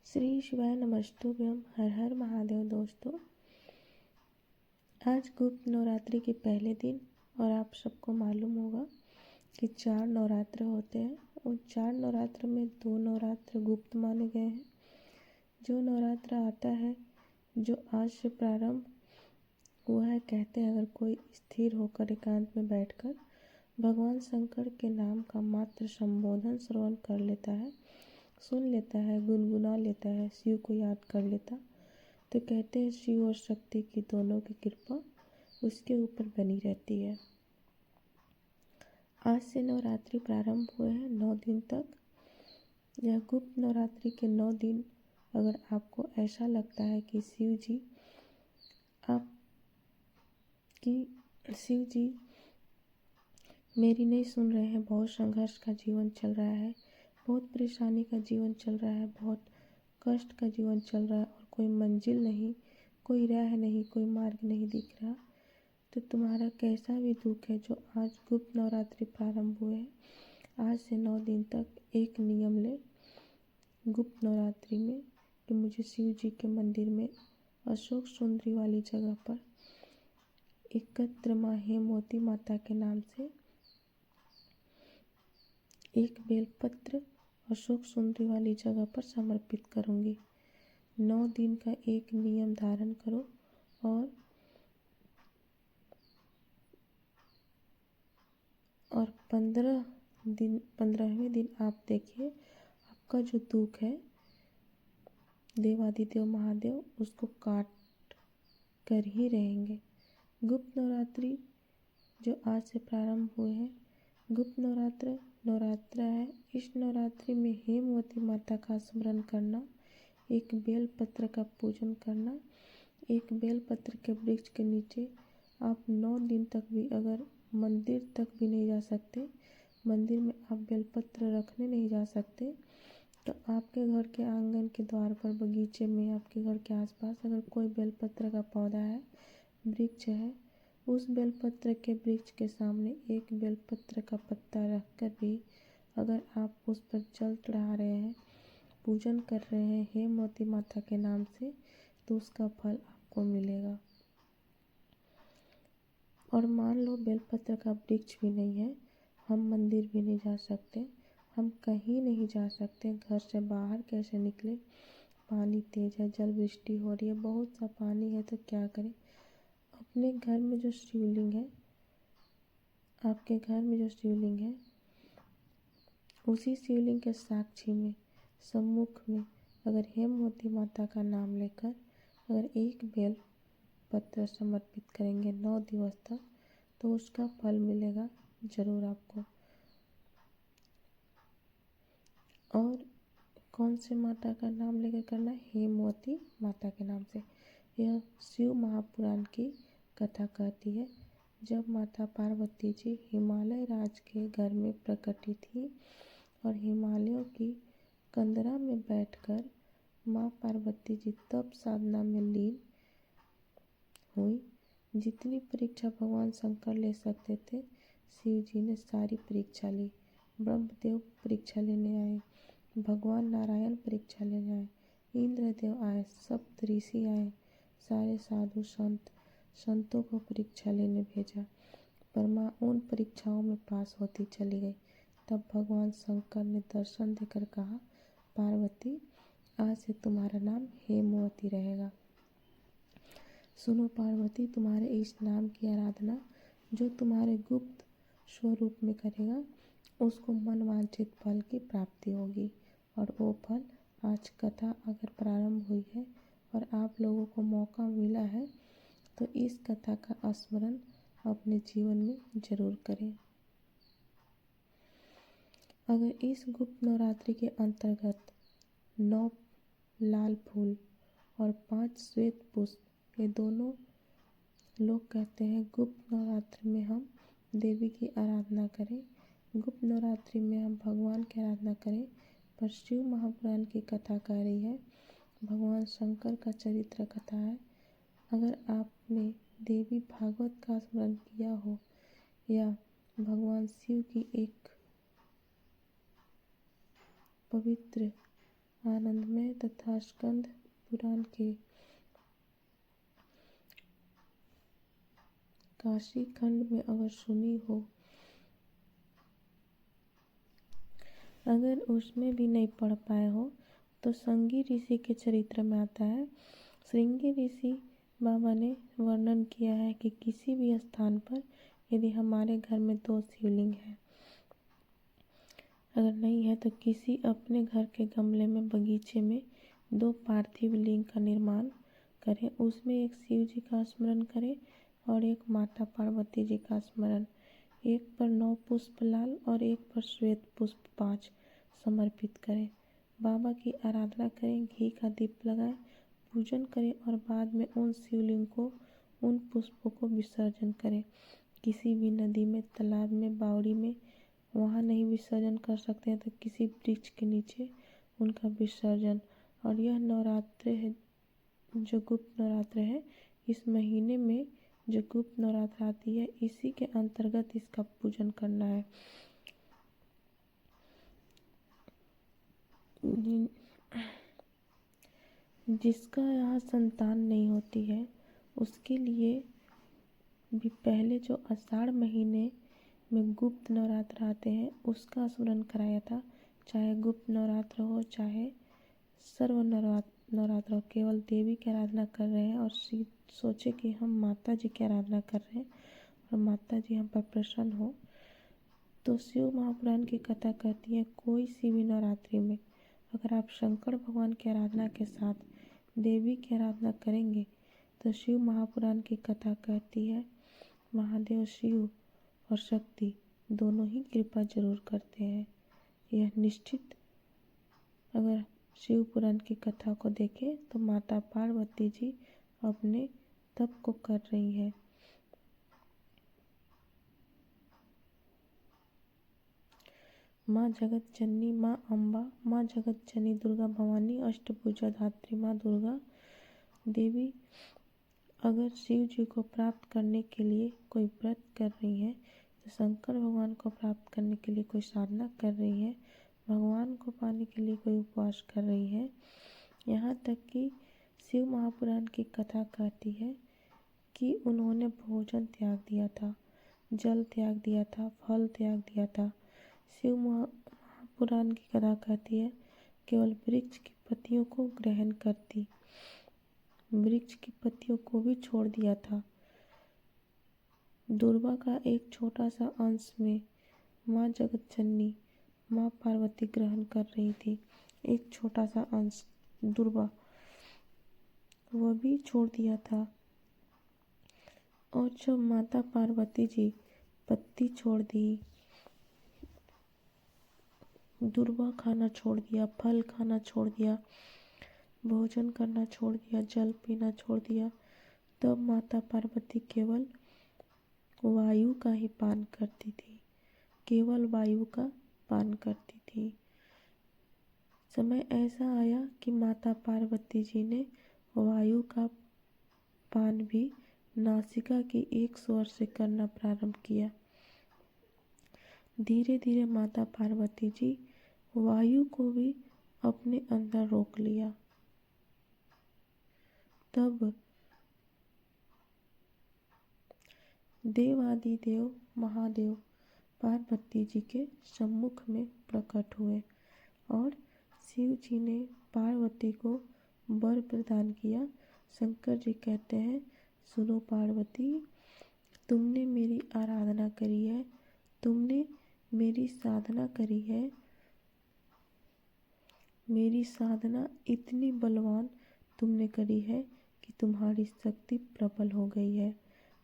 श्री शिवाय नमस्तुभ्यम। हर हर महादेव। दोस्तों, आज गुप्त नवरात्रि के पहले दिन और आप सबको मालूम होगा कि 4 नवरात्र होते हैं। उन 4 नवरात्र में 2 नवरात्र गुप्त माने गए हैं। जो नवरात्र आता है जो आज से प्रारंभ हुआ है, कहते हैं अगर कोई स्थिर होकर एकांत में बैठकर भगवान शंकर के नाम का मात्र संबोधन श्रवण कर लेता है, सुन लेता है, गुनगुना लेता है, शिव को याद कर लेता, तो कहते हैं शिव और शक्ति की दोनों की कृपा उसके ऊपर बनी रहती है। आज से नवरात्रि प्रारंभ हुए हैं 9 दिन तक। यह गुप्त नवरात्रि के 9 दिन अगर आपको ऐसा लगता है कि शिव जी मेरी नहीं सुन रहे हैं, बहुत संघर्ष का जीवन चल रहा है, बहुत परेशानी का जीवन चल रहा है, बहुत कष्ट का जीवन चल रहा है और कोई मंजिल नहीं, कोई राह नहीं, कोई मार्ग नहीं दिख रहा, तो तुम्हारा कैसा भी दुख है जो आज गुप्त नवरात्रि प्रारंभ हुए हैं, आज से 9 दिन तक एक नियम ले गुप्त नवरात्रि में कि मुझे शिव जी के मंदिर में अशोक सुंदरी वाली जगह पर एकत्र माँ हेमवती माता के नाम से एक बेलपत्र अशोक सुंदरी वाली जगह पर समर्पित करूंगी। 9 दिन का एक नियम धारण करो और 15वें दिन आप देखिए आपका जो दुख है देवादिदेव महादेव उसको काट कर ही रहेंगे। गुप्त नवरात्रि जो आज से प्रारंभ हुए हैं, गुप्त नवरात्र है। इस नवरात्रि में हेमवती माता का स्मरण करना, एक बेल पत्र का पूजन करना, एक बेल पत्र के वृक्ष के नीचे आप 9 दिन तक भी अगर मंदिर तक भी नहीं जा सकते, मंदिर में आप बेलपत्र रखने नहीं जा सकते, तो आपके घर के आंगन के द्वार पर, बगीचे में, आपके घर के आसपास अगर कोई बेलपत्र का पौधा है, वृक्ष है, उस बेलपत्र के वृक्ष के सामने एक बेलपत्र का पत्ता रखकर भी अगर आप उस पर जल चढ़ा रहे हैं, पूजन कर रहे हैं हेमवती माता के नाम से, तो उसका फल आपको मिलेगा। और मान लो बेलपत्र का वृक्ष भी नहीं है, हम मंदिर भी नहीं जा सकते, हम कहीं नहीं जा सकते, घर से बाहर कैसे निकले, पानी तेज है, जल वृष्टि हो रही है, बहुत सा पानी है, तो क्या करें। अपने घर में जो शिवलिंग है, आपके घर में जो शिवलिंग है, उसी शिवलिंग के साक्षी में, सम्मुख में अगर हेमवती माता का नाम लेकर अगर एक बेल पत्र समर्पित करेंगे 9 दिवस तक, तो उसका फल मिलेगा जरूर आपको। और कौन से माता का नाम लेकर करना है? हेमवती माता के नाम से। यह शिव महापुराण की कथा कहती है, जब माता पार्वती जी हिमालय राज के घर में प्रकटी थी और हिमालयों की कंदरा में बैठकर माँ पार्वती जी तप साधना में लीन हुई। जितनी परीक्षा भगवान शंकर ले सकते थे, शिव जी ने सारी परीक्षा ली। ब्रह्मदेव परीक्षा लेने आए, भगवान नारायण परीक्षा लेने आए, इंद्रदेव आए, सप्त ऋषि आए, सारे साधु संतों को परीक्षा लेने भेजा, पर माँ उन परीक्षाओं में पास होती चली गई। तब भगवान शंकर ने दर्शन देकर कहा, पार्वती आज से तुम्हारा नाम हेमवती रहेगा। सुनो पार्वती, तुम्हारे इस नाम की आराधना जो तुम्हारे गुप्त स्वरूप में करेगा, उसको मनवांछित फल की प्राप्ति होगी। और वो फल आज कथा अगर प्रारंभ हुई है और आप लोगों को मौका मिला है, तो इस कथा का स्मरण अपने जीवन में जरूर करें। अगर इस गुप्त नवरात्रि के अंतर्गत 9 लाल फूल और 5 श्वेत पुष्प, ये दोनों लोग कहते हैं गुप्त नवरात्रि में हम देवी की आराधना करें, गुप्त नवरात्रि में हम भगवान की आराधना करें। पर शिव महापुराण की कथा कह रही है, भगवान शंकर का चरित्र कथा है। अगर आपने देवी भागवत का स्मरण किया हो या भगवान शिव की एक पवित्र आनंदमय तथा स्कंद पुराण के काशी खंड में अगर सुनी हो, अगर उसमें भी नहीं पढ़ पाए हो तो श्रृंगी ऋषि के चरित्र में आता है। श्रृंगी ऋषि बाबा ने वर्णन किया है कि किसी भी स्थान पर यदि हमारे घर में 2 शिवलिंग है, अगर नहीं है तो किसी अपने घर के गमले में, बगीचे में 2 पार्थिव लिंग का निर्माण करें। उसमें एक शिव जी का स्मरण करें और एक माता पार्वती जी का स्मरण। एक पर 9 पुष्प लाल और एक पर श्वेत पुष्प 5 समर्पित करें। बाबा की आराधना करें, घी का दीप लगाएं, पूजन करें और बाद में उन शिवलिंग को, उन पुष्पों को विसर्जन करें। किसी भी नदी में, तालाब में, बावड़ी में, वहाँ नहीं विसर्जन कर सकते हैं तो किसी वृक्ष के नीचे उनका विसर्जन। और यह नवरात्र है जो गुप्त नवरात्र है, इस महीने में जो गुप्त नवरात्र आती है, इसी के अंतर्गत इसका पूजन करना है। जिसका यहाँ संतान नहीं होती है उसके लिए भी पहले जो आषाढ़ महीने में गुप्त नवरात्र आते हैं उसका स्मरण कराया था। चाहे गुप्त नवरात्र हो, चाहे सर्व नवरात्र हो, केवल देवी की आराधना कर रहे हैं और सोचे कि हम माता जी की आराधना कर रहे हैं और माता जी हम पर प्रसन्न हो, तो शिव महापुराण की कथा कहती है कोई सी भी नवरात्रि में अगर आप शंकर भगवान की आराधना के साथ देवी की आराधना करेंगे तो शिव महापुराण की कथा कहती है महादेव शिव और शक्ति दोनों ही कृपा जरूर करते हैं। यह निश्चित, अगर शिव पुराण की कथा को देखें तो माता पार्वती जी अपने तप को कर रही है। माँ जगत जननी, माँ अम्बा, माँ जगत जननी दुर्गा भवानी, अष्टभुजा धात्री माँ दुर्गा देवी अगर शिव जी को प्राप्त करने के लिए कोई व्रत कर रही है, तो शंकर भगवान को प्राप्त करने के लिए कोई साधना कर रही है, भगवान को पाने के लिए कोई उपवास कर रही है, यहाँ तक कि शिव महापुराण की कथा कहती है कि उन्होंने भोजन त्याग दिया था, जल त्याग दिया था, फल त्याग दिया था। शिव महापुराण की कथा कहती है केवल वृक्ष की पत्तियों को ग्रहण करती, वृक्ष की पत्तियों को भी छोड़ दिया था। दुर्वा का एक छोटा सा अंश में माँ जगत जननी, माँ पार्वती ग्रहण कर रही थी। एक छोटा सा अंश दुर्वा वह भी छोड़ दिया था। और जब माता पार्वती जी पत्ती छोड़ दी, दुर्वा खाना छोड़ दिया, फल खाना छोड़ दिया, भोजन करना छोड़ दिया, जल पीना छोड़ दिया, तब माता पार्वती केवल वायु का ही पान करती थी, केवल वायु का पान करती थी। समय ऐसा आया कि माता पार्वती जी ने वायु का पान भी नासिका की एक स्वर से करना प्रारंभ किया। धीरे धीरे माता पार्वती जी वायु को भी अपने अंदर रोक लिया। तब देवादिदेव महादेव पार्वती जी के सम्मुख में प्रकट हुए और शिव जी ने पार्वती को वर प्रदान किया। शंकर जी कहते हैं, सुनो पार्वती, तुमने मेरी आराधना करी है, तुमने मेरी साधना करी है, मेरी साधना इतनी बलवान तुमने करी है कि तुम्हारी शक्ति प्रबल हो गई है।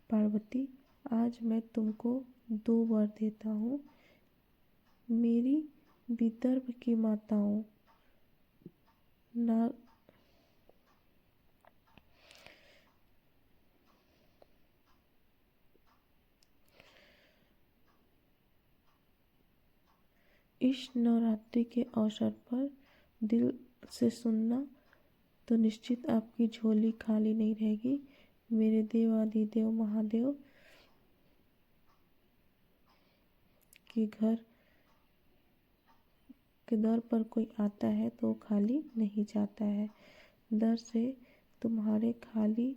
पार्वती, आज मैं तुमको 2 वर देता हूँ। मेरी विदर्भ की माताओं ना इस नवरात्रि के अवसर पर दिल से सुनना, तो निश्चित आपकी झोली खाली नहीं रहेगी। मेरे देवादिदेव महादेव के घर आपके दर पर कोई आता है तो वो खाली नहीं जाता है। दर से तुम्हारे खाली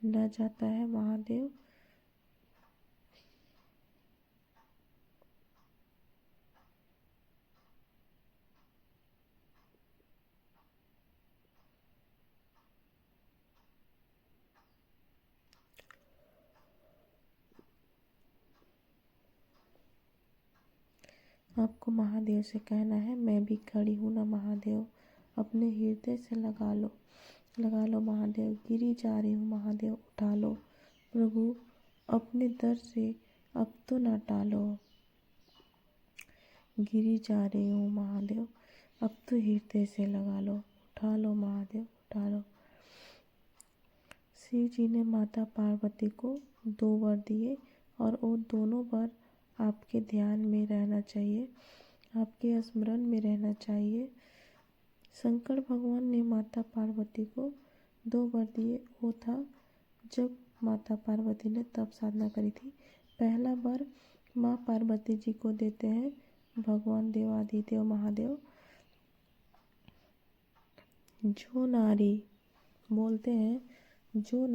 न जाता है महादेव। आपको महादेव से कहना है, मैं भी खड़ी हूँ ना महादेव, अपने हृदय से लगा लो महादेव, गिरी जा रही हूँ महादेव, उठा लो प्रभु अपने दर से, अब तो ना टालो। गिरी जा रही हूँ महादेव, अब तो हृदय से लगा लो, उठा लो महादेव, उठा लो। शिव जी ने माता पार्वती को 2 वर दिए और वो दोनों वर आपके ध्यान में रहना चाहिए, आपके स्मरण में रहना चाहिए। शंकर भगवान ने माता पार्वती को 2 वर दिए, वो था जब माता पार्वती ने तप साधना करी थी। पहला वर माँ पार्वती जी को देते हैं भगवान देवादिदेव महादेव। जो नारी बोलते हैं, जो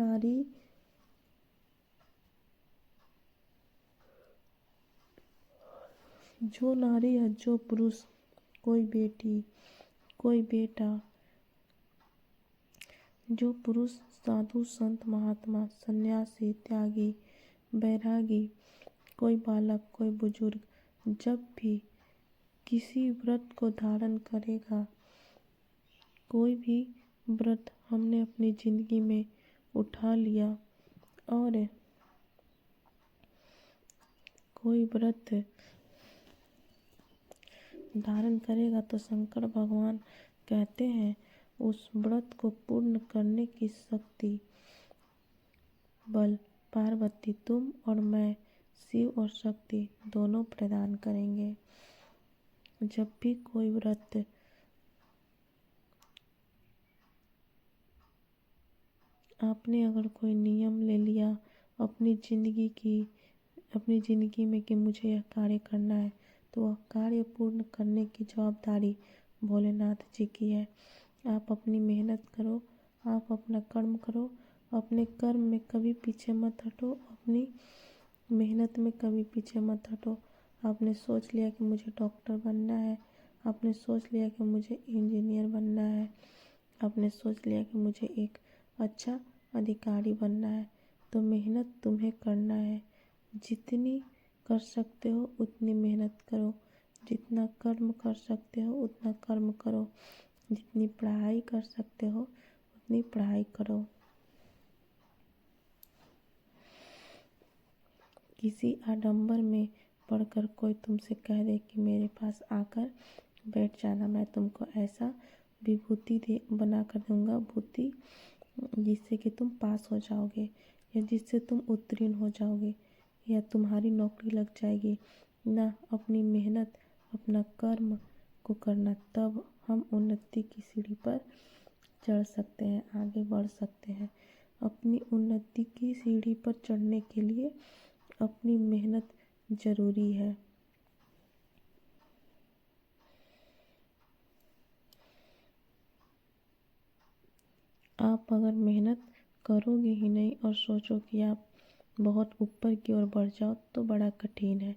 नारी या जो पुरुष, कोई बेटी, कोई बेटा, जो पुरुष साधु संत महात्मा सन्यासी त्यागी बैरागी, कोई बालक कोई बुजुर्ग, जब भी किसी व्रत को धारण करेगा, कोई भी व्रत हमने अपनी जिंदगी में उठा लिया और कोई व्रत धारण करेगा तो शंकर भगवान कहते हैं उस व्रत को पूर्ण करने की शक्ति बल पार्वती तुम और मैं, शिव और शक्ति दोनों प्रदान करेंगे। जब भी कोई व्रत आपने अगर कोई नियम ले लिया अपनी ज़िंदगी में कि मुझे यह कार्य करना है, तो वह कार्य पूर्ण करने की जवाबदारी भोलेनाथ जी की है। आप अपनी मेहनत करो, आप अपना कर्म करो, अपने कर्म में कभी पीछे मत हटो, अपनी मेहनत में कभी पीछे मत हटो। आपने सोच लिया कि मुझे डॉक्टर बनना है, आपने सोच लिया कि मुझे इंजीनियर बनना है, आपने सोच लिया कि मुझे एक अच्छा अधिकारी बनना है, तो मेहनत तुम्हें करना है। जितनी कर सकते हो उतनी मेहनत करो, जितना कर्म कर सकते हो उतना कर्म करो, जितनी पढ़ाई कर सकते हो उतनी पढ़ाई करो। किसी आडंबर में पढ़कर कोई तुमसे कह दे कि मेरे पास आकर बैठ जाना, मैं तुमको ऐसा विभूति बना कर दूंगा, भूति, जिससे कि तुम पास हो जाओगे या जिससे तुम उत्तीर्ण हो जाओगे या तुम्हारी नौकरी लग जाएगी ना। अपनी मेहनत अपना कर्म को करना, तब हम उन्नति की सीढ़ी पर चढ़ सकते हैं, आगे बढ़ सकते हैं। अपनी उन्नति की सीढ़ी पर चढ़ने के लिए अपनी मेहनत जरूरी है। आप अगर मेहनत करोगे ही नहीं और सोचो कि आप बहुत ऊपर की ओर बढ़ जाओ तो बड़ा कठिन है।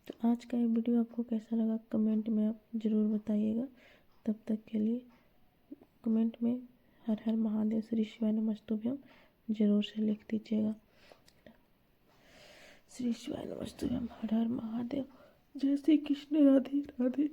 तो आज का ये वीडियो आपको कैसा लगा कमेंट में आप ज़रूर बताइएगा। तब तक के लिए कमेंट में हर हर महादेव श्री शिवाय नमस्तुभ्यम जरूर से लिख दीजिएगा। श्री शिवाय नमस्तुभ्यम, हर हर महादेव, जय श्री कृष्ण, राधे राधे।